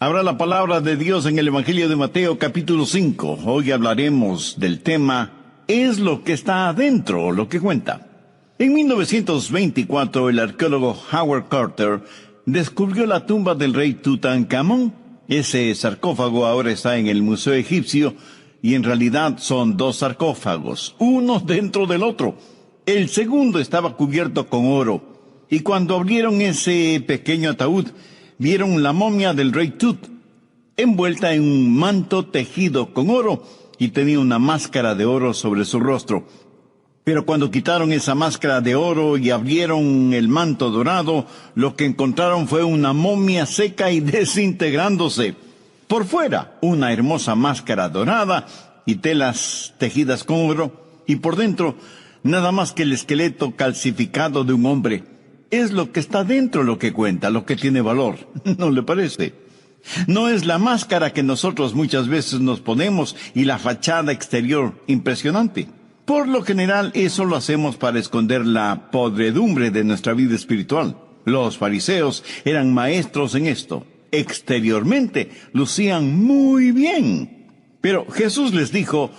Abra la palabra de Dios en el Evangelio de Mateo, capítulo 5. Hoy hablaremos del tema, ¿es lo que está adentro lo que cuenta? En 1924, el arqueólogo Howard Carter descubrió la tumba del rey Tutankamón. Ese sarcófago ahora está en el Museo Egipcio, y en realidad son dos sarcófagos, uno dentro del otro. El segundo estaba cubierto con oro, y cuando abrieron ese pequeño ataúd, vieron la momia del rey Tut, envuelta en un manto tejido con oro, y tenía una máscara de oro sobre su rostro. Pero cuando quitaron esa máscara de oro y abrieron el manto dorado, lo que encontraron fue una momia seca y desintegrándose. Por fuera, una hermosa máscara dorada y telas tejidas con oro, y por dentro, nada más que el esqueleto calcificado de un hombre. Es lo que está dentro lo que cuenta, lo que tiene valor, ¿no le parece? No es la máscara que nosotros muchas veces nos ponemos y la fachada exterior impresionante. Por lo general, eso lo hacemos para esconder la podredumbre de nuestra vida espiritual. Los fariseos eran maestros en esto. Exteriormente lucían muy bien. Pero Jesús les dijo,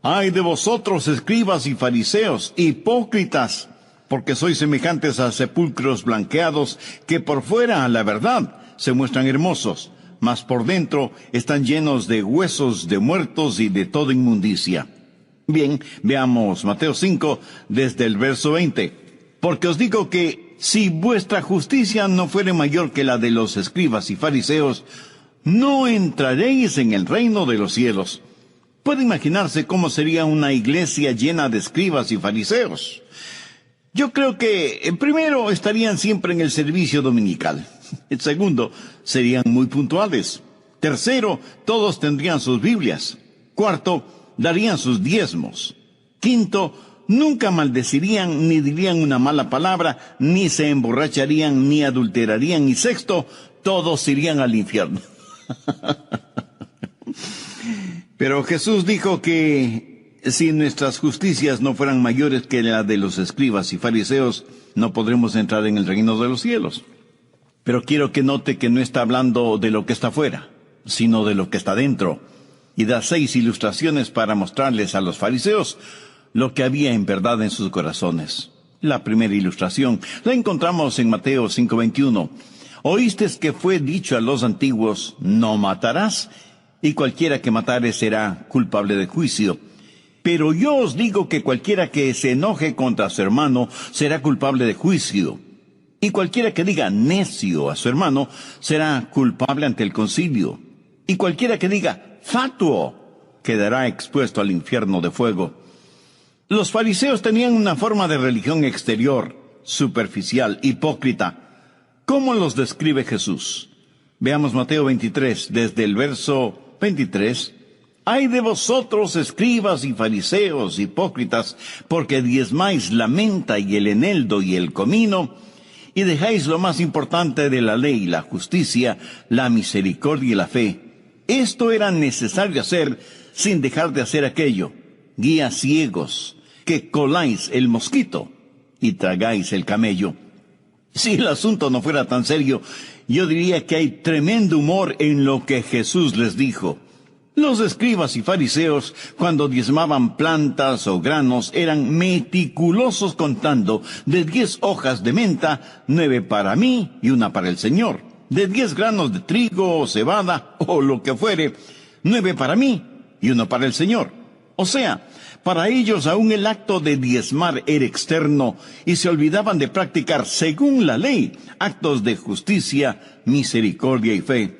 «Ay de vosotros, escribas y fariseos, hipócritas, porque sois semejantes a sepulcros blanqueados, que por fuera, a la verdad, se muestran hermosos, mas por dentro están llenos de huesos de muertos y de toda inmundicia». Bien, veamos Mateo 5, desde el verso 20. «Porque os digo que si vuestra justicia no fuere mayor que la de los escribas y fariseos, no entraréis en el reino de los cielos». Puede imaginarse cómo sería una iglesia llena de escribas y fariseos. Yo creo que, primero, estarían siempre en el servicio dominical. Segundo, serían muy puntuales. Tercero, todos tendrían sus Biblias. Cuarto, darían sus diezmos. Quinto, nunca maldecirían ni dirían una mala palabra, ni se emborracharían, ni adulterarían. Y sexto, todos irían al infierno. Pero Jesús dijo que si nuestras justicias no fueran mayores que la de los escribas y fariseos, no podremos entrar en el reino de los cielos. Pero quiero que note que no está hablando de lo que está fuera, sino de lo que está dentro. Y da 6 ilustraciones para mostrarles a los fariseos lo que había en verdad en sus corazones. La primera ilustración la encontramos en Mateo 5:21. «Oísteis que fue dicho a los antiguos, no matarás, y cualquiera que matare será culpable de juicio. Pero yo os digo que cualquiera que se enoje contra su hermano será culpable de juicio. Y cualquiera que diga necio a su hermano será culpable ante el concilio. Y cualquiera que diga fatuo quedará expuesto al infierno de fuego». Los fariseos tenían una forma de religión exterior, superficial, hipócrita. ¿Cómo los describe Jesús? Veamos Mateo 23, desde el verso 23. «Ay de vosotros, escribas y fariseos, hipócritas, porque diezmáis la menta y el eneldo y el comino, y dejáis lo más importante de la ley, la justicia, la misericordia y la fe. Esto era necesario hacer sin dejar de hacer aquello. Guías ciegos, que coláis el mosquito y tragáis el camello». Si el asunto no fuera tan serio, yo diría que hay tremendo humor en lo que Jesús les dijo. Los escribas y fariseos, cuando diezmaban plantas o granos, eran meticulosos contando: de 10 hojas de menta, 9 para mí y 1 para el Señor. De 10 granos de trigo o cebada, o lo que fuere, 9 para mí y 1 para el Señor. O sea, para ellos aún el acto de diezmar era externo, y se olvidaban de practicar, según la ley, actos de justicia, misericordia y fe.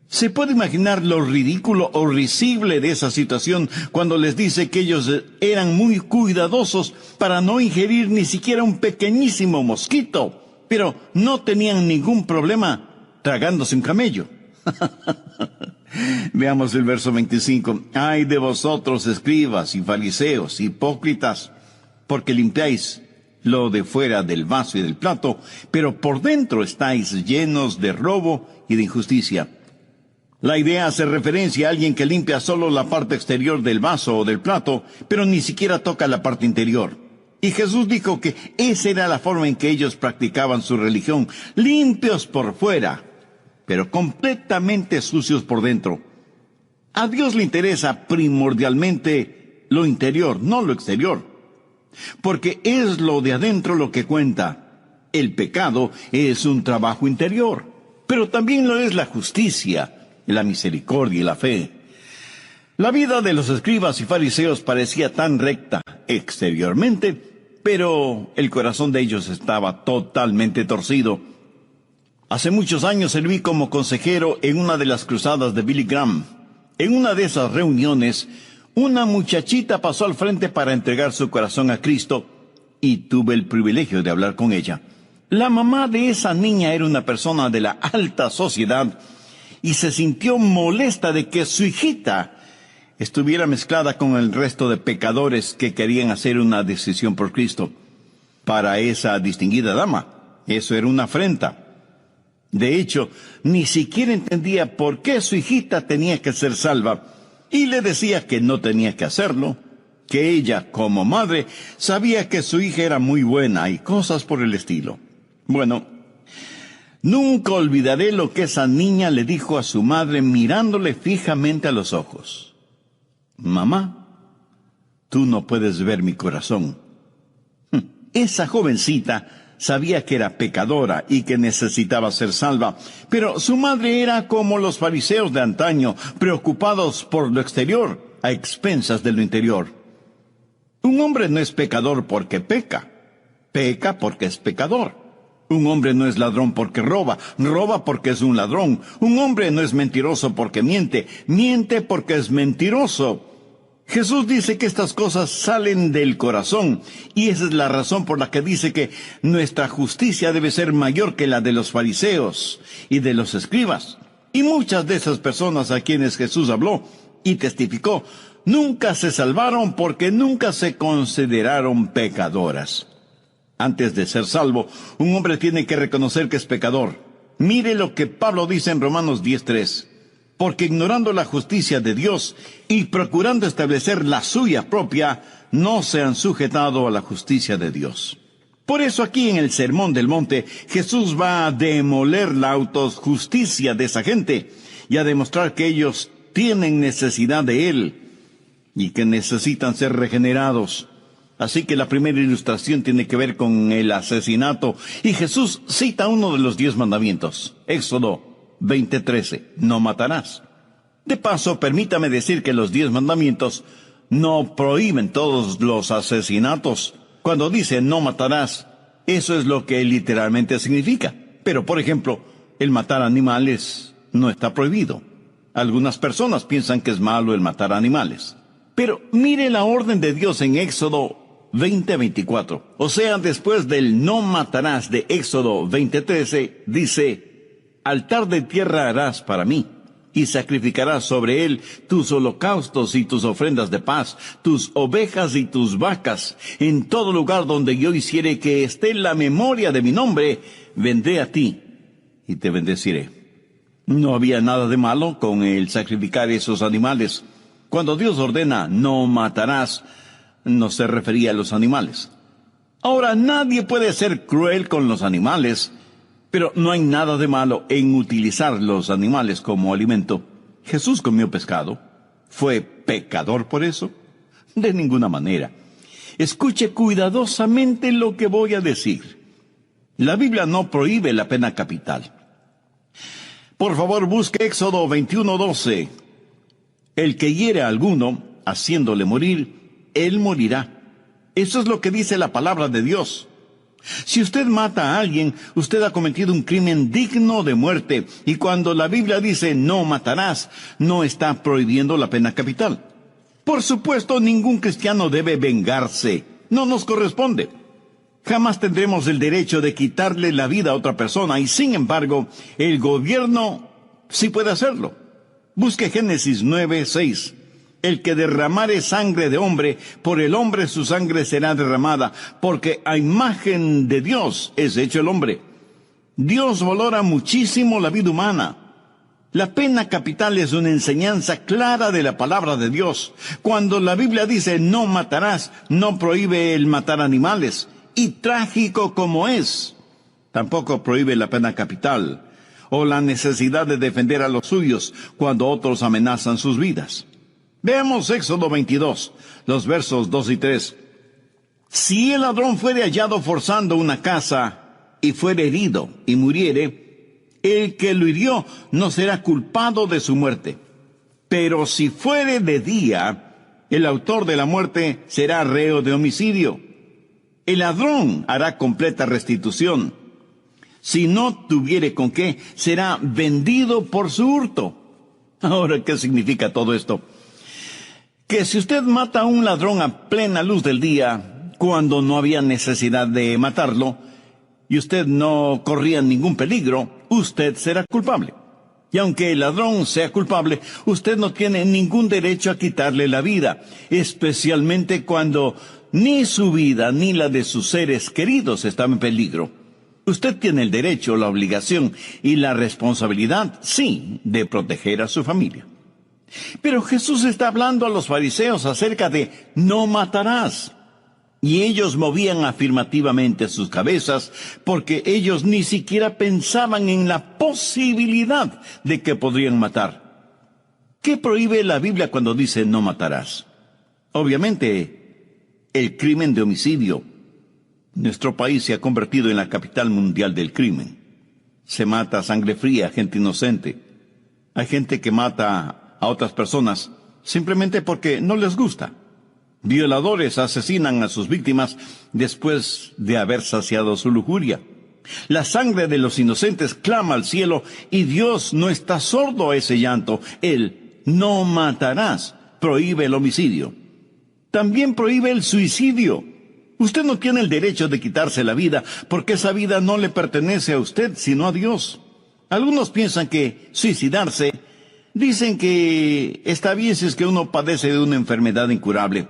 ¿Se puede imaginar lo ridículo o risible de esa situación cuando les dice que ellos eran muy cuidadosos para no ingerir ni siquiera un pequeñísimo mosquito, pero no tenían ningún problema tragándose un camello? Veamos el verso 25. «Ay de vosotros, escribas y fariseos, hipócritas, porque limpiáis lo de fuera del vaso y del plato, pero por dentro estáis llenos de robo y de injusticia». La idea hace referencia a alguien que limpia solo la parte exterior del vaso o del plato, pero ni siquiera toca la parte interior. Y Jesús dijo que esa era la forma en que ellos practicaban su religión, limpios por fuera, pero completamente sucios por dentro. A Dios le interesa primordialmente lo interior, no lo exterior, porque es lo de adentro lo que cuenta. El pecado es un trabajo interior, pero también lo es la justicia, la misericordia y la fe. La vida de los escribas y fariseos parecía tan recta exteriormente, pero el corazón de ellos estaba totalmente torcido. Hace muchos años serví como consejero en una de las cruzadas de Billy Graham. En una de esas reuniones, una muchachita pasó al frente para entregar su corazón a Cristo y tuve el privilegio de hablar con ella. La mamá de esa niña era una persona de la alta sociedad y se sintió molesta de que su hijita estuviera mezclada con el resto de pecadores que querían hacer una decisión por Cristo. Para esa distinguida dama, eso era una afrenta. De hecho, ni siquiera entendía por qué su hijita tenía que ser salva, y le decía que no tenía que hacerlo, que ella, como madre, sabía que su hija era muy buena y cosas por el estilo. Bueno, nunca olvidaré lo que esa niña le dijo a su madre mirándole fijamente a los ojos. Mamá, tú no puedes ver mi corazón. Esa jovencita sabía que era pecadora y que necesitaba ser salva, pero su madre era como los fariseos de antaño, preocupados por lo exterior, a expensas de lo interior. Un hombre no es pecador porque peca, peca porque es pecador. Un hombre no es ladrón porque roba, roba porque es un ladrón. Un hombre no es mentiroso porque miente, miente porque es mentiroso. Jesús dice que estas cosas salen del corazón, y esa es la razón por la que dice que nuestra justicia debe ser mayor que la de los fariseos y de los escribas. Y muchas de esas personas a quienes Jesús habló y testificó, nunca se salvaron porque nunca se consideraron pecadoras. Antes de ser salvo, un hombre tiene que reconocer que es pecador. Mire lo que Pablo dice en Romanos 10:3. Porque ignorando la justicia de Dios y procurando establecer la suya propia, no se han sujetado a la justicia de Dios. Por eso aquí en el Sermón del Monte, Jesús va a demoler la autojusticia de esa gente y a demostrar que ellos tienen necesidad de Él y que necesitan ser regenerados. Así que la primera ilustración tiene que ver con el asesinato, y Jesús cita uno de los 10 mandamientos, Éxodo 20:13, no matarás. De paso, permítame decir que los 10 mandamientos no prohíben todos los asesinatos. Cuando dice no matarás, eso es lo que literalmente significa. Pero, por ejemplo, el matar animales no está prohibido. Algunas personas piensan que es malo el matar animales. Pero mire la orden de Dios en Éxodo 20:24. O sea, después del no matarás de Éxodo 20:13, dice: altar de tierra harás para mí, y sacrificarás sobre él tus holocaustos y tus ofrendas de paz, tus ovejas y tus vacas. En todo lugar donde yo hiciere que esté la memoria de mi nombre, vendré a ti y te bendeciré. No había nada de malo con el sacrificar esos animales. Cuando Dios ordena no matarás, no se refería a los animales. Ahora, nadie puede ser cruel con los animales, pero no hay nada de malo en utilizar los animales como alimento. ¿Jesús comió pescado? ¿Fue pecador por eso? De ninguna manera. Escuche cuidadosamente lo que voy a decir. La Biblia no prohíbe la pena capital. Por favor, busque Éxodo 21:12. El que hiere a alguno, haciéndole morir, él morirá. Eso es lo que dice la palabra de Dios. Si usted mata a alguien, usted ha cometido un crimen digno de muerte, y cuando la Biblia dice no matarás, no está prohibiendo la pena capital. Por supuesto, ningún cristiano debe vengarse. No nos corresponde. Jamás tendremos el derecho de quitarle la vida a otra persona, y sin embargo, el gobierno sí puede hacerlo. Busque Génesis 9:6. El que derramare sangre de hombre, por el hombre su sangre será derramada, porque a imagen de Dios es hecho el hombre. Dios valora muchísimo la vida humana. La pena capital es una enseñanza clara de la palabra de Dios. Cuando la Biblia dice no matarás, no prohíbe el matar animales. Y trágico como es, tampoco prohíbe la pena capital. o la necesidad de defender a los suyos cuando otros amenazan sus vidas. Veamos Éxodo 22, los versos 2 y 3. Si el ladrón fuere hallado forzando una casa y fuere herido y muriere, el que lo hirió no será culpado de su muerte. Pero si fuere de día, el autor de la muerte será reo de homicidio. El ladrón hará completa restitución. Si no tuviere con qué, será vendido por su hurto. Ahora, ¿qué significa todo esto? Que si usted mata a un ladrón a plena luz del día, cuando no había necesidad de matarlo, y usted no corría ningún peligro, usted será culpable. Y aunque el ladrón sea culpable, usted no tiene ningún derecho a quitarle la vida, especialmente cuando ni su vida ni la de sus seres queridos están en peligro. Usted tiene el derecho, la obligación y la responsabilidad, sí, de proteger a su familia. Pero Jesús está hablando a los fariseos acerca de no matarás. Y ellos movían afirmativamente sus cabezas porque ellos ni siquiera pensaban en la posibilidad de que podrían matar. ¿Qué prohíbe la Biblia cuando dice no matarás? Obviamente, el crimen de homicidio. Nuestro país se ha convertido en la capital mundial del crimen. Se mata a sangre fría a gente inocente. Hay gente que mata a otras personas simplemente porque no les gusta. Violadores asesinan a sus víctimas después de haber saciado su lujuria. La sangre de los inocentes clama al cielo y Dios no está sordo a ese llanto. Él no matarás prohíbe el homicidio. También prohíbe el suicidio. Usted no tiene el derecho de quitarse la vida porque esa vida no le pertenece a usted sino a Dios. Algunos piensan que suicidarse, dicen que está bien si es que uno padece de una enfermedad incurable.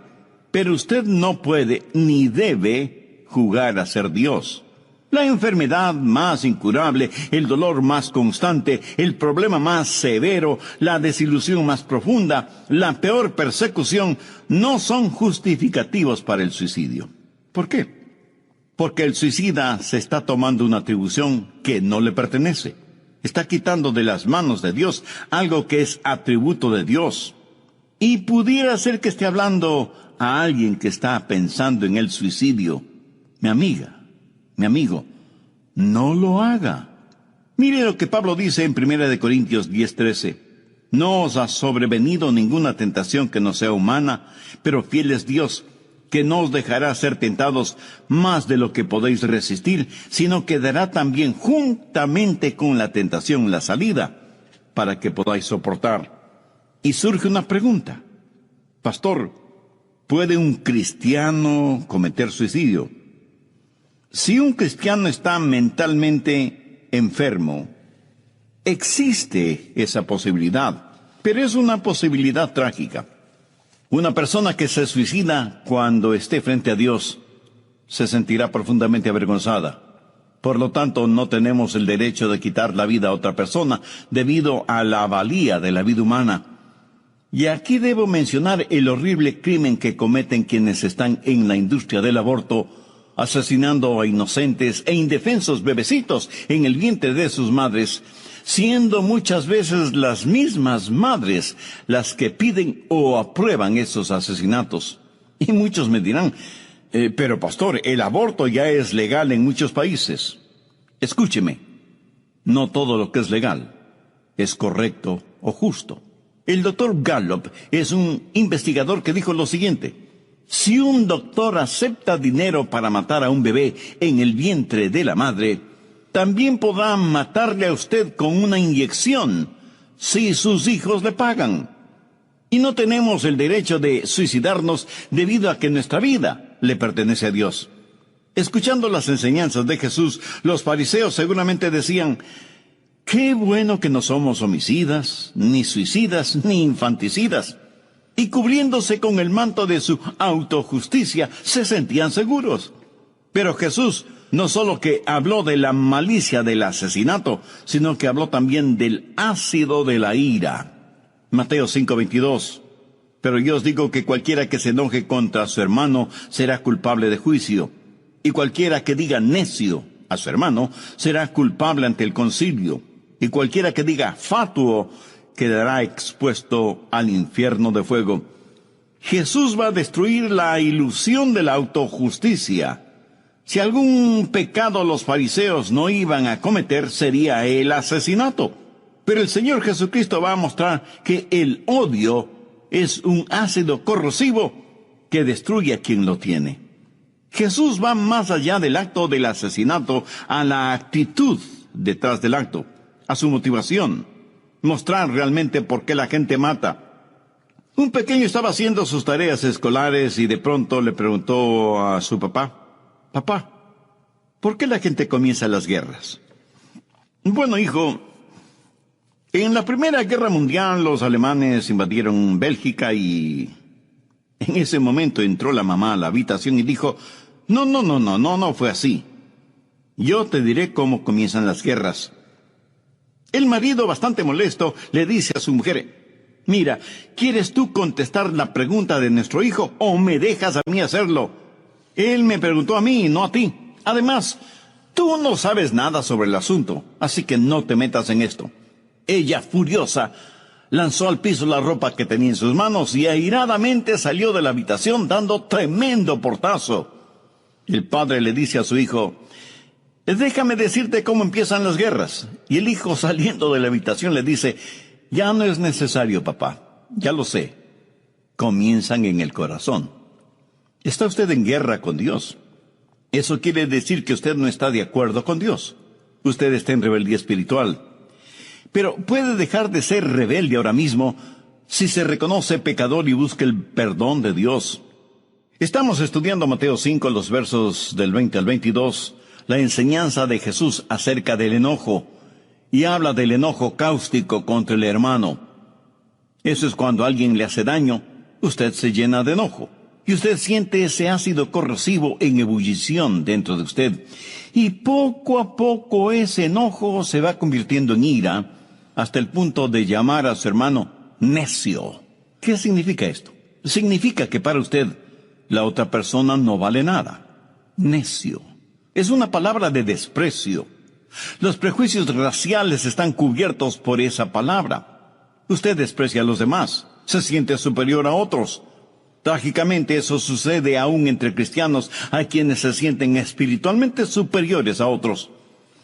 Pero usted no puede ni debe jugar a ser Dios. La enfermedad más incurable, el dolor más constante, el problema más severo, la desilusión más profunda, la peor persecución, no son justificativos para el suicidio. ¿Por qué? Porque el suicida se está tomando una atribución que no le pertenece. Está quitando de las manos de Dios algo que es atributo de Dios. Y pudiera ser que esté hablando a alguien que está pensando en el suicidio. Mi amiga, mi amigo, no lo haga. Mire lo que Pablo dice en 1 Corintios 10:13. No os ha sobrevenido ninguna tentación que no sea humana, pero fiel es Dios, que no os dejará ser tentados más de lo que podéis resistir, sino que dará también juntamente con la tentación la salida, para que podáis soportar. Y surge una pregunta. Pastor, ¿puede un cristiano cometer suicidio? Si un cristiano está mentalmente enfermo, existe esa posibilidad, pero es una posibilidad trágica. Una persona que se suicida cuando esté frente a Dios se sentirá profundamente avergonzada. Por lo tanto, no tenemos el derecho de quitar la vida a otra persona debido a la valía de la vida humana. Y aquí debo mencionar el horrible crimen que cometen quienes están en la industria del aborto, asesinando a inocentes e indefensos bebecitos en el vientre de sus madres, siendo muchas veces las mismas madres las que piden o aprueban esos asesinatos. Y muchos me dirán, pero pastor, el aborto ya es legal en muchos países. Escúcheme, no todo lo que es legal es correcto o justo. El doctor Gallup es un investigador que dijo lo siguiente: si un doctor acepta dinero para matar a un bebé en el vientre de la madre, también podrá matarle a usted con una inyección si sus hijos le pagan. Y no tenemos el derecho de suicidarnos debido a que nuestra vida le pertenece a Dios. Escuchando las enseñanzas de Jesús, los fariseos seguramente decían: qué bueno que no somos homicidas, ni suicidas, ni infanticidas. Y cubriéndose con el manto de su autojusticia, se sentían seguros. Pero Jesús no solo que habló de la malicia del asesinato, sino que habló también del ácido de la ira. Mateo 5:22. Pero yo os digo que cualquiera que se enoje contra su hermano será culpable de juicio. Y cualquiera que diga necio a su hermano será culpable ante el concilio. y cualquiera que diga fatuo quedará expuesto al infierno de fuego. Jesús va a destruir la ilusión de la autojusticia. Si algún pecado los fariseos no iban a cometer, sería el asesinato. Pero el Señor Jesucristo va a mostrar que el odio es un ácido corrosivo que destruye a quien lo tiene. Jesús va más allá del acto del asesinato a la actitud detrás del acto, a su motivación, mostrar realmente por qué la gente mata. Un pequeño estaba haciendo sus tareas escolares y de pronto le preguntó a su papá: «Papá, ¿por qué la gente comienza las guerras?» «Bueno, hijo, en la Primera Guerra Mundial los alemanes invadieron Bélgica y...» En ese momento entró la mamá a la habitación y dijo: No fue así. Yo te diré cómo comienzan las guerras. El marido, bastante molesto, le dice a su mujer: «Mira, ¿quieres tú contestar la pregunta de nuestro hijo o me dejas a mí hacerlo? Él me preguntó a mí y no a ti. Además, tú no sabes nada sobre el asunto, así que no te metas en esto». Ella, furiosa, lanzó al piso la ropa que tenía en sus manos y airadamente salió de la habitación dando tremendo portazo. El padre le dice a su hijo: «Déjame decirte cómo empiezan las guerras». Y el hijo, saliendo de la habitación, le dice: «Ya no es necesario, papá, ya lo sé. Comienzan en el corazón». ¿Está usted en guerra con Dios? Eso quiere decir que usted no está de acuerdo con Dios. Usted está en rebeldía espiritual. Pero puede dejar de ser rebelde ahora mismo si se reconoce pecador y busca el perdón de Dios. Estamos estudiando Mateo 5, los versos del 20 al 22, la enseñanza de Jesús acerca del enojo, y habla del enojo cáustico contra el hermano. Eso es cuando alguien le hace daño, usted se llena de enojo, y usted siente ese ácido corrosivo en ebullición dentro de usted. Y poco a poco ese enojo se va convirtiendo en ira, hasta el punto de llamar a su hermano necio. ¿Qué significa esto? Significa que para usted la otra persona no vale nada. Necio. Es una palabra de desprecio. Los prejuicios raciales están cubiertos por esa palabra. Usted desprecia a los demás, se siente superior a otros. Trágicamente eso sucede aún entre cristianos, a quienes se sienten espiritualmente superiores a otros.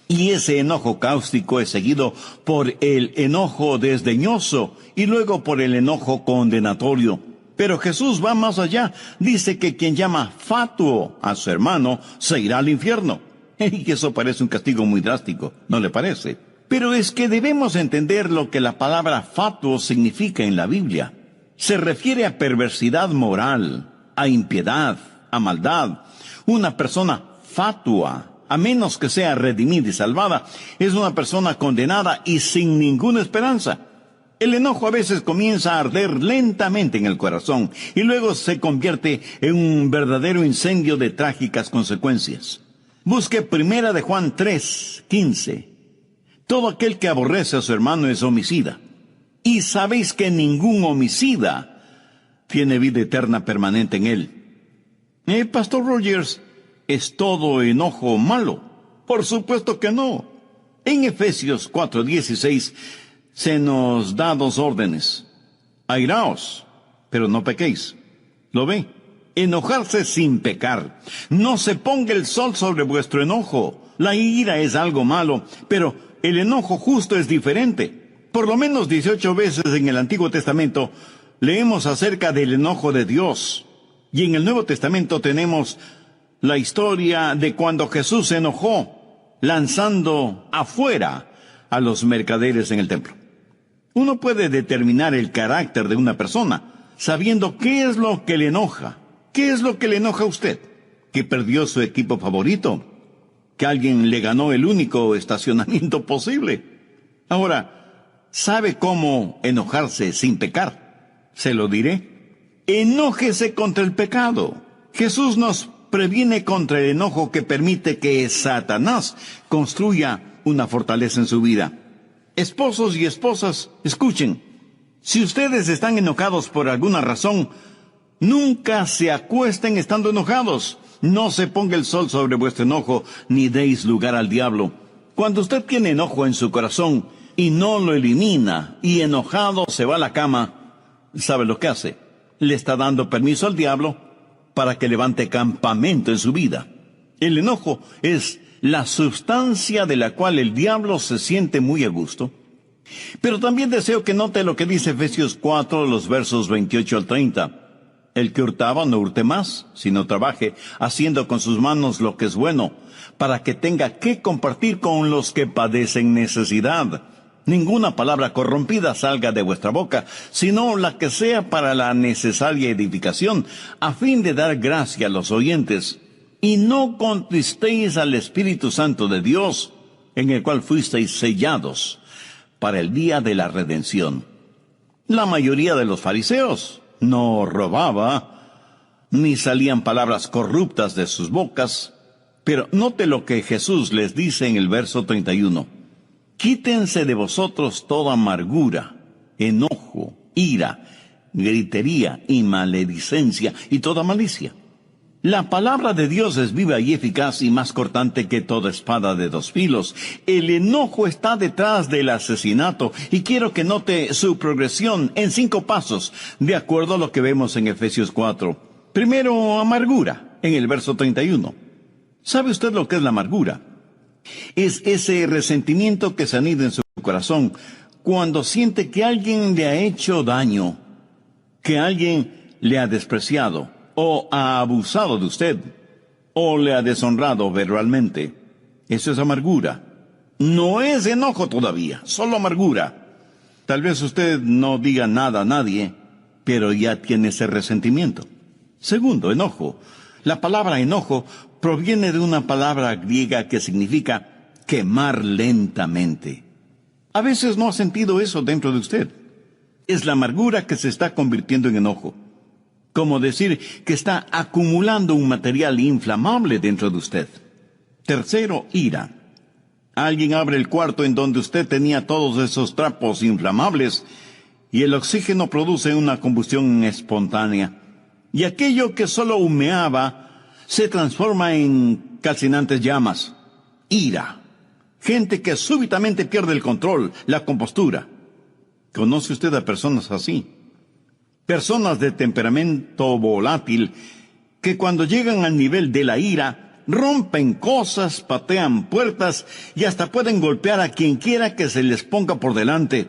Y ese enojo cáustico es seguido por el enojo desdeñoso y luego por el enojo condenatorio. Pero Jesús va más allá. Dice que quien llama fatuo a su hermano se irá al infierno. Y eso parece un castigo muy drástico, ¿no le parece? Pero es que debemos entender lo que la palabra fatuo significa en la Biblia. Se refiere a perversidad moral, a impiedad, a maldad. Una persona fatua, a menos que sea redimida y salvada, es una persona condenada y sin ninguna esperanza. El enojo a veces comienza a arder lentamente en el corazón y luego se convierte en un verdadero incendio de trágicas consecuencias. Busque 1 de Juan 3:15. Todo aquel que aborrece a su hermano es homicida. Y sabéis que ningún homicida tiene vida eterna permanente en él. Pastor Rogers, ¿es todo enojo malo? Por supuesto que no. En Efesios 4:16 se nos da 2 órdenes. Airaos, pero no pequéis. ¿Lo ve? Enojarse sin pecar. No se ponga el sol sobre vuestro enojo. La ira es algo malo, pero el enojo justo es diferente. Por lo menos 18 veces en el Antiguo Testamento leemos acerca del enojo de Dios. Y en el Nuevo Testamento tenemos la historia de cuando Jesús se enojó, lanzando afuera a los mercaderes en el templo. Uno puede determinar el carácter de una persona sabiendo qué es lo que le enoja. ¿Qué es lo que le enoja a usted? ¿Que perdió su equipo favorito? ¿Que alguien le ganó el único estacionamiento posible? Ahora, ¿sabe cómo enojarse sin pecar? Se lo diré. Enójese contra el pecado. Jesús nos previene contra el enojo que permite que Satanás construya una fortaleza en su vida. Esposos y esposas, escuchen. Si ustedes están enojados por alguna razón, nunca se acuesten estando enojados. No se ponga el sol sobre vuestro enojo, ni deis lugar al diablo. Cuando usted tiene enojo en su corazón, y no lo elimina, y enojado se va a la cama, ¿sabe lo que hace? Le está dando permiso al diablo para que levante campamento en su vida. El enojo es la sustancia de la cual el diablo se siente muy a gusto. Pero también deseo que note lo que dice Efesios 4, los versos 28 al 30. El que hurtaba no hurte más, sino trabaje, haciendo con sus manos lo que es bueno, para que tenga que compartir con los que padecen necesidad. Ninguna palabra corrompida salga de vuestra boca, sino la que sea para la necesaria edificación, a fin de dar gracia a los oyentes. Y no contristéis al Espíritu Santo de Dios, en el cual fuisteis sellados para el día de la redención. La mayoría de los fariseos no robaba, ni salían palabras corruptas de sus bocas, pero note lo que Jesús les dice en el verso 31. Quítense de vosotros toda amargura, enojo, ira, gritería y maledicencia y toda malicia. La palabra de Dios es viva y eficaz y más cortante que toda espada de dos filos. El enojo está detrás del asesinato y quiero que note su progresión en 5 pasos, de acuerdo a lo que vemos en Efesios 4. Primero, amargura, en el verso 31. ¿Sabe usted lo que es la amargura? Es ese resentimiento que se anida en su corazón cuando siente que alguien le ha hecho daño, que alguien le ha despreciado, o ha abusado de usted, o le ha deshonrado verbalmente. Eso es amargura. No es enojo todavía, solo amargura. Tal vez usted no diga nada a nadie, pero ya tiene ese resentimiento. Segundo, enojo. La palabra enojo proviene de una palabra griega que significa quemar lentamente. A veces no ha sentido eso dentro de usted. Es la amargura que se está convirtiendo en enojo. Como decir que está acumulando un material inflamable dentro de usted. Tercero, ira. Alguien abre el cuarto en donde usted tenía todos esos trapos inflamables y el oxígeno produce una combustión espontánea. Y aquello que solo humeaba se transforma en calcinantes llamas. Ira. Gente que súbitamente pierde el control, la compostura. ¿Conoce usted a personas así? Personas de temperamento volátil que cuando llegan al nivel de la ira, rompen cosas, patean puertas y hasta pueden golpear a quien quiera que se les ponga por delante.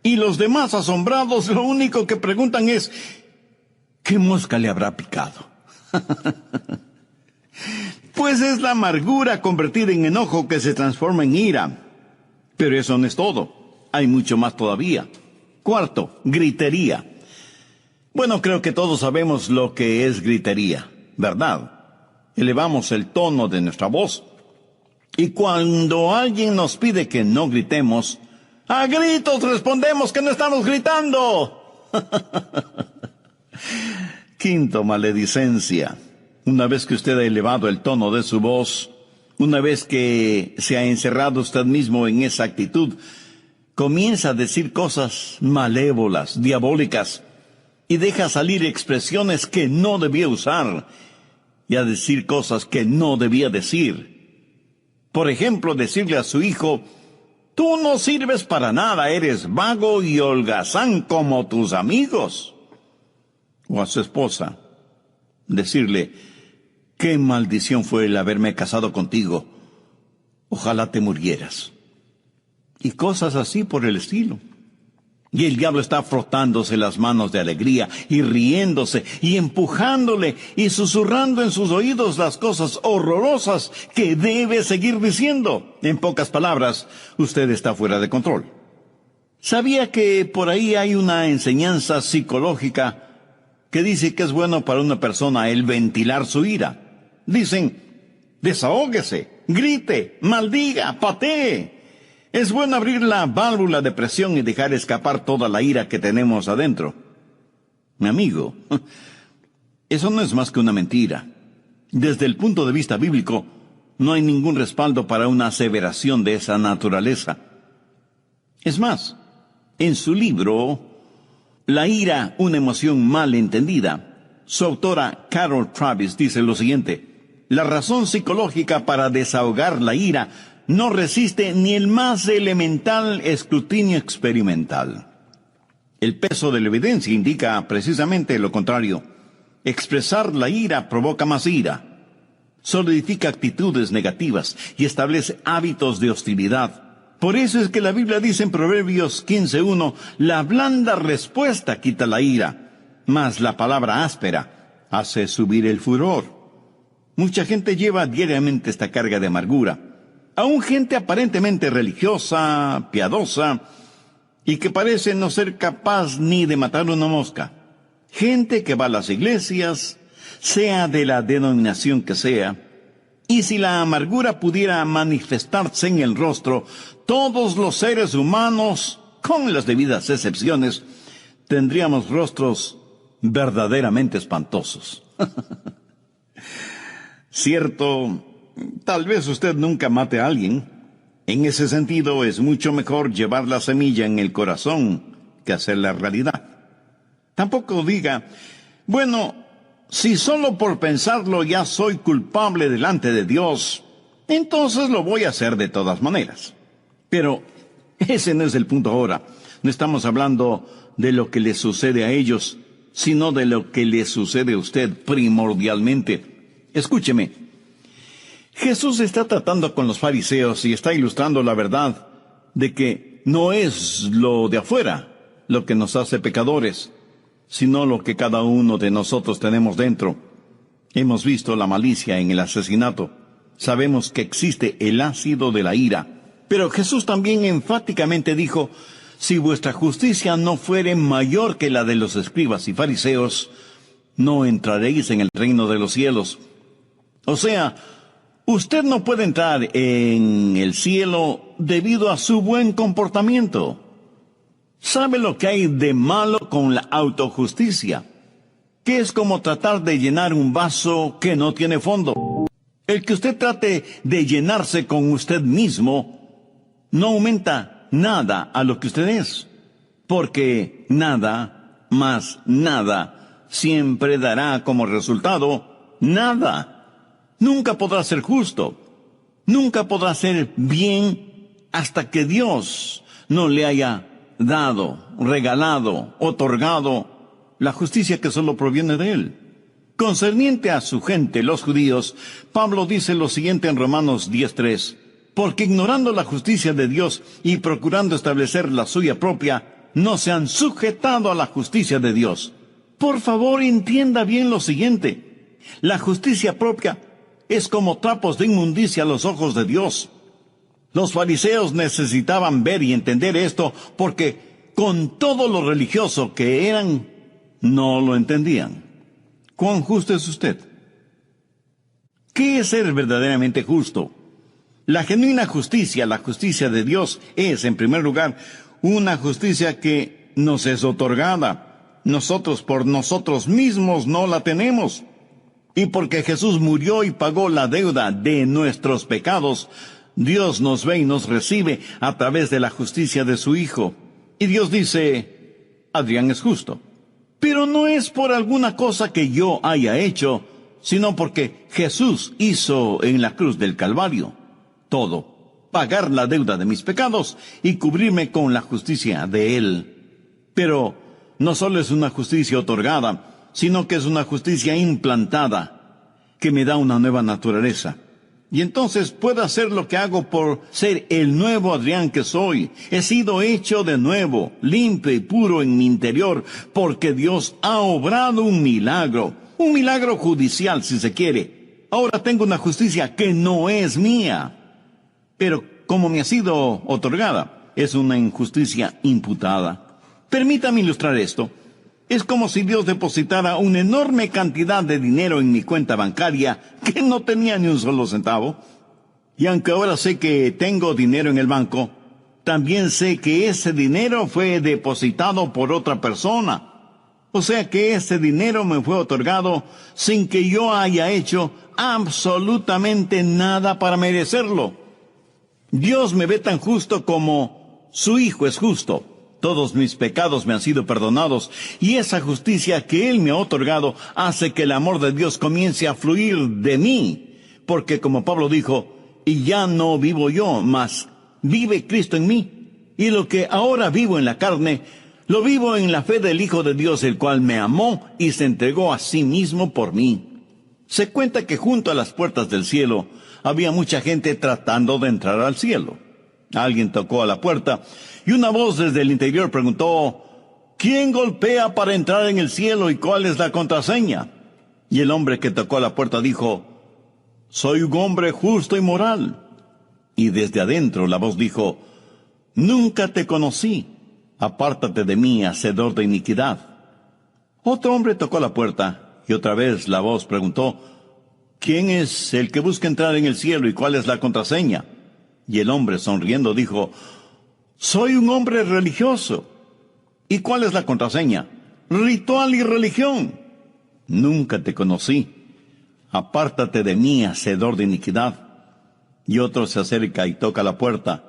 Y los demás asombrados lo único que preguntan es, ¿qué mosca le habrá picado? Pues es la amargura convertida en enojo que se transforma en ira. Pero eso no es todo. Hay mucho más todavía. Cuarto, gritería. Bueno, creo que todos sabemos lo que es gritería, ¿verdad? Elevamos el tono de nuestra voz. Y cuando alguien nos pide que no gritemos, a gritos respondemos que no estamos gritando. Quinto, maledicencia. Una vez que usted ha elevado el tono de su voz, una vez que se ha encerrado usted mismo en esa actitud, comienza a decir cosas malévolas, diabólicas, y deja salir expresiones que no debía usar, y a decir cosas que no debía decir. Por ejemplo, decirle a su hijo, tú no sirves para nada, eres vago y holgazán como tus amigos. O a su esposa, decirle, qué maldición fue el haberme casado contigo, ojalá te murieras. Y cosas así por el estilo. Y el diablo está frotándose las manos de alegría y riéndose y empujándole y susurrando en sus oídos las cosas horrorosas que debe seguir diciendo. En pocas palabras, usted está fuera de control. ¿Sabía que por ahí hay una enseñanza psicológica que dice que es bueno para una persona el ventilar su ira? Dicen, desahóguese, grite, maldiga, patee. Es bueno abrir la válvula de presión y dejar escapar toda la ira que tenemos adentro. Mi amigo, eso no es más que una mentira. Desde el punto de vista bíblico, no hay ningún respaldo para una aseveración de esa naturaleza. Es más, en su libro, La ira, una emoción mal entendida, su autora Carol Travis dice lo siguiente: la razón psicológica para desahogar la ira no resiste ni el más elemental escrutinio experimental. El peso de la evidencia indica precisamente lo contrario. Expresar la ira provoca más ira, solidifica actitudes negativas y establece hábitos de hostilidad. Por eso es que la Biblia dice en Proverbios 15:1, la blanda respuesta quita la ira, mas la palabra áspera hace subir el furor. Mucha gente lleva diariamente esta carga de amargura. Aún gente aparentemente religiosa, piadosa, y que parece no ser capaz ni de matar una mosca. Gente que va a las iglesias, sea de la denominación que sea, y si la amargura pudiera manifestarse en el rostro, todos los seres humanos, con las debidas excepciones, tendríamos rostros verdaderamente espantosos. Cierto, tal vez usted nunca mate a alguien. En ese sentido, es mucho mejor llevar la semilla en el corazón que hacerla realidad. Tampoco diga, bueno, si solo por pensarlo ya soy culpable delante de Dios, entonces lo voy a hacer de todas maneras. Pero ese no es el punto ahora. No estamos hablando de lo que le sucede a ellos, sino de lo que le sucede a usted primordialmente. Escúcheme. Jesús está tratando con los fariseos y está ilustrando la verdad de que no es lo de afuera lo que nos hace pecadores, sino lo que cada uno de nosotros tenemos dentro. Hemos visto la malicia en el asesinato. Sabemos que existe el ácido de la ira. Pero Jesús también enfáticamente dijo, si vuestra justicia no fuere mayor que la de los escribas y fariseos, no entraréis en el reino de los cielos. O sea, usted no puede entrar en el cielo debido a su buen comportamiento. ¿Sabe lo que hay de malo con la autojusticia? Que es como tratar de llenar un vaso que no tiene fondo. El que usted trate de llenarse con usted mismo no aumenta nada a lo que usted es, porque nada más nada siempre dará como resultado nada. Nunca podrá ser justo, nunca podrá ser bien hasta que Dios no le haya dado, regalado, otorgado la justicia que solo proviene de Él. Concerniente a su gente, los judíos, Pablo dice lo siguiente en Romanos 10:3, porque ignorando la justicia de Dios y procurando establecer la suya propia, no se han sujetado a la justicia de Dios. Por favor, entienda bien lo siguiente. La justicia propia es como trapos de inmundicia a los ojos de Dios. Los fariseos necesitaban ver y entender esto porque con todo lo religioso que eran, no lo entendían. ¿Cuán justo es usted? ¿Qué es ser verdaderamente justo? La genuina justicia, la justicia de Dios, es, en primer lugar, una justicia que nos es otorgada. Nosotros por nosotros mismos no la tenemos. Y porque Jesús murió y pagó la deuda de nuestros pecados, Dios nos ve y nos recibe a través de la justicia de su Hijo. Y Dios dice, Adrián es justo. Pero no es por alguna cosa que yo haya hecho, sino porque Jesús hizo en la cruz del Calvario todo, pagar la deuda de mis pecados y cubrirme con la justicia de Él. Pero no solo es una justicia otorgada, sino que es una justicia implantada, que me da una nueva naturaleza. Y entonces puedo hacer lo que hago por ser el nuevo Adrián que soy. He sido hecho de nuevo, limpio y puro en mi interior, porque Dios ha obrado un milagro judicial si se quiere. Ahora tengo una justicia que no es mía, pero como me ha sido otorgada, es una injusticia imputada. Permítame ilustrar esto. Es como si Dios depositara una enorme cantidad de dinero en mi cuenta bancaria que no tenía ni un solo centavo. Y aunque ahora sé que tengo dinero en el banco, también sé que ese dinero fue depositado por otra persona. O sea que ese dinero me fue otorgado sin que yo haya hecho absolutamente nada para merecerlo. Dios me ve tan justo como su Hijo es justo. Todos mis pecados me han sido perdonados, y esa justicia que Él me ha otorgado hace que el amor de Dios comience a fluir de mí, porque como Pablo dijo, y ya no vivo yo, mas vive Cristo en mí. Y lo que ahora vivo en la carne, lo vivo en la fe del Hijo de Dios, el cual me amó y se entregó a sí mismo por mí. Se cuenta que junto a las puertas del cielo había mucha gente tratando de entrar al cielo. Alguien tocó a la puerta y una voz desde el interior preguntó: ¿quién golpea para entrar en el cielo y cuál es la contraseña? Y el hombre que tocó a la puerta dijo: soy un hombre justo y moral. Y desde adentro la voz dijo: nunca te conocí, apártate de mí, hacedor de iniquidad. Otro hombre tocó a la puerta y otra vez la voz preguntó: ¿quién es el que busca entrar en el cielo y cuál es la contraseña? Y el hombre, sonriendo, dijo: soy un hombre religioso. ¿Y cuál es la contraseña? Ritual y religión. Nunca te conocí. Apártate de mí, hacedor de iniquidad. Y otro se acerca y toca la puerta.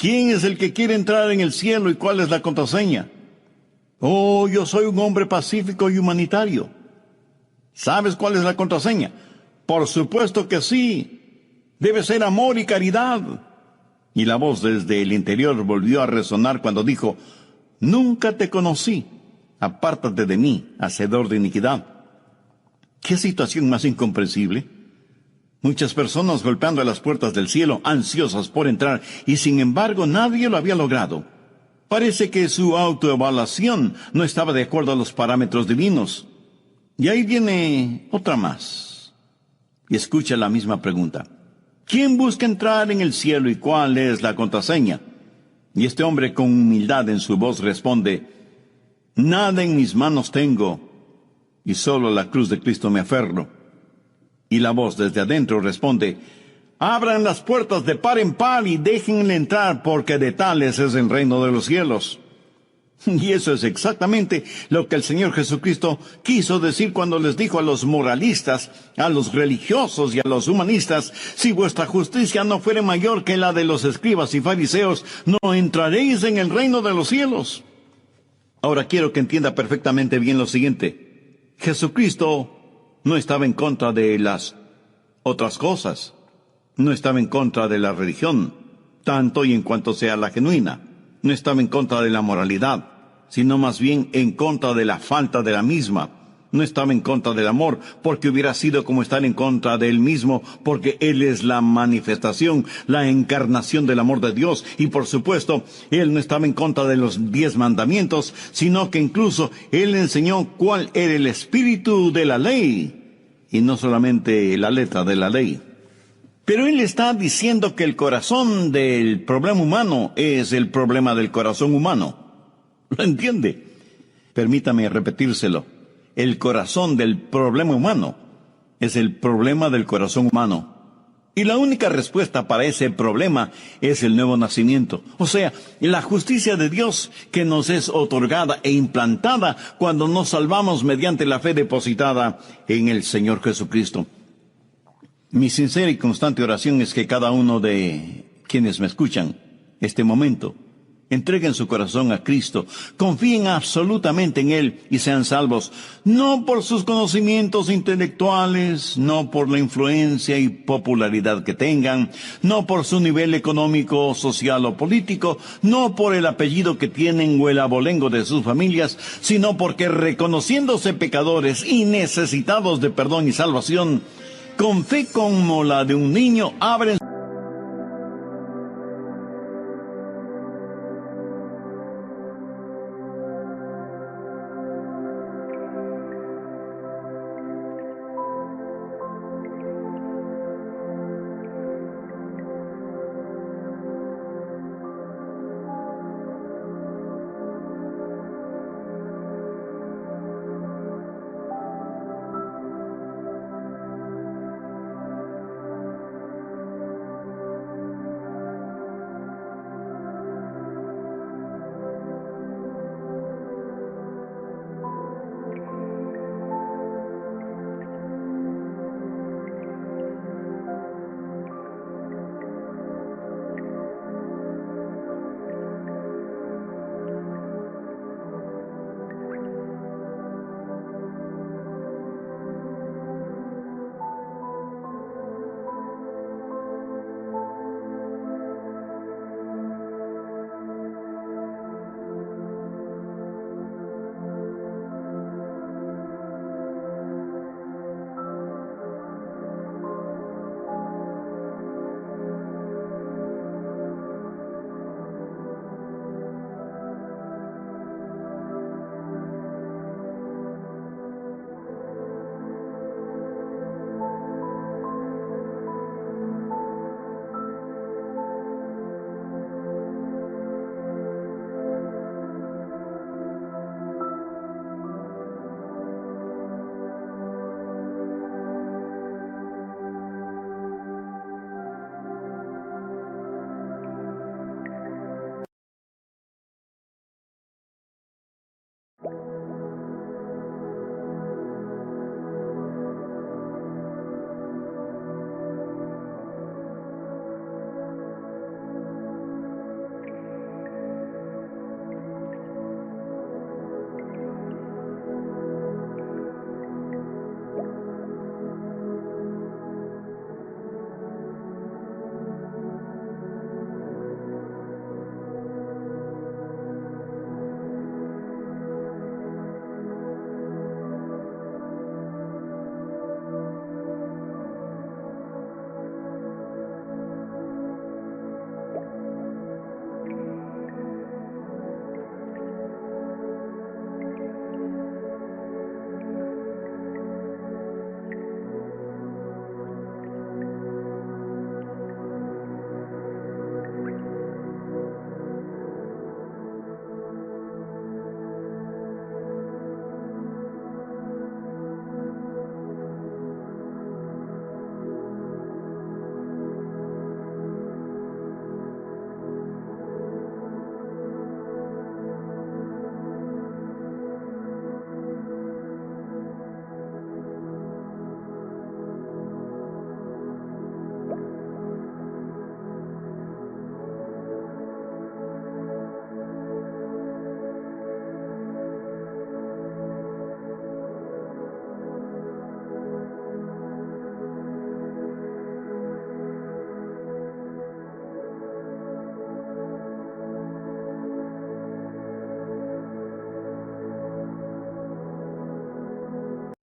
¿quién es el que quiere entrar en el cielo y cuál es la contraseña? Oh, yo soy un hombre pacífico y humanitario. ¿Sabes cuál es la contraseña? Por supuesto que sí. Debe ser amor y caridad. Y la voz desde el interior volvió a resonar cuando dijo: nunca te conocí. Apártate de mí, hacedor de iniquidad. ¿Qué situación más incomprensible? Muchas personas golpeando a las puertas del cielo, ansiosas por entrar, y sin embargo nadie lo había logrado. Parece que su autoevaluación no estaba de acuerdo a los parámetros divinos. Y ahí viene otra más. Y escucha la misma pregunta: ¿quién busca entrar en el cielo y cuál es la contraseña? Y este hombre con humildad en su voz responde: nada en mis manos tengo, y solo a la cruz de Cristo me aferro. Y la voz desde adentro responde: abran las puertas de par en par y déjenle entrar, porque de tales es el reino de los cielos. Y eso es exactamente lo que el Señor Jesucristo quiso decir cuando les dijo a los moralistas, a los religiosos y a los humanistas: si vuestra justicia no fuere mayor que la de los escribas y fariseos, no entraréis en el reino de los cielos. Ahora quiero que entienda perfectamente bien lo siguiente: Jesucristo no estaba en contra de las otras cosas, no estaba en contra de la religión, tanto y en cuanto sea la genuina, no estaba en contra de la moralidad, sino más bien en contra de la falta de la misma. No estaba en contra del amor, porque hubiera sido como estar en contra de él mismo, porque él es la manifestación, la encarnación del amor de Dios. Y por supuesto, él no estaba en contra de los 10 mandamientos, sino que incluso él enseñó cuál era el espíritu de la ley, y no solamente la letra de la ley. Pero él está diciendo que el corazón del problema humano es el problema del corazón humano. ¿Lo entiende? Permítame repetírselo. El corazón del problema humano es el problema del corazón humano. Y la única respuesta para ese problema es el nuevo nacimiento. O sea, la justicia de Dios que nos es otorgada e implantada cuando nos salvamos mediante la fe depositada en el Señor Jesucristo. Mi sincera y constante oración es que cada uno de quienes me escuchan este momento entreguen su corazón a Cristo, confíen absolutamente en Él y sean salvos, no por sus conocimientos intelectuales, no por la influencia y popularidad que tengan, no por su nivel económico, social o político, no por el apellido que tienen o el abolengo de sus familias, sino porque reconociéndose pecadores y necesitados de perdón y salvación, con fe como la de un niño, abren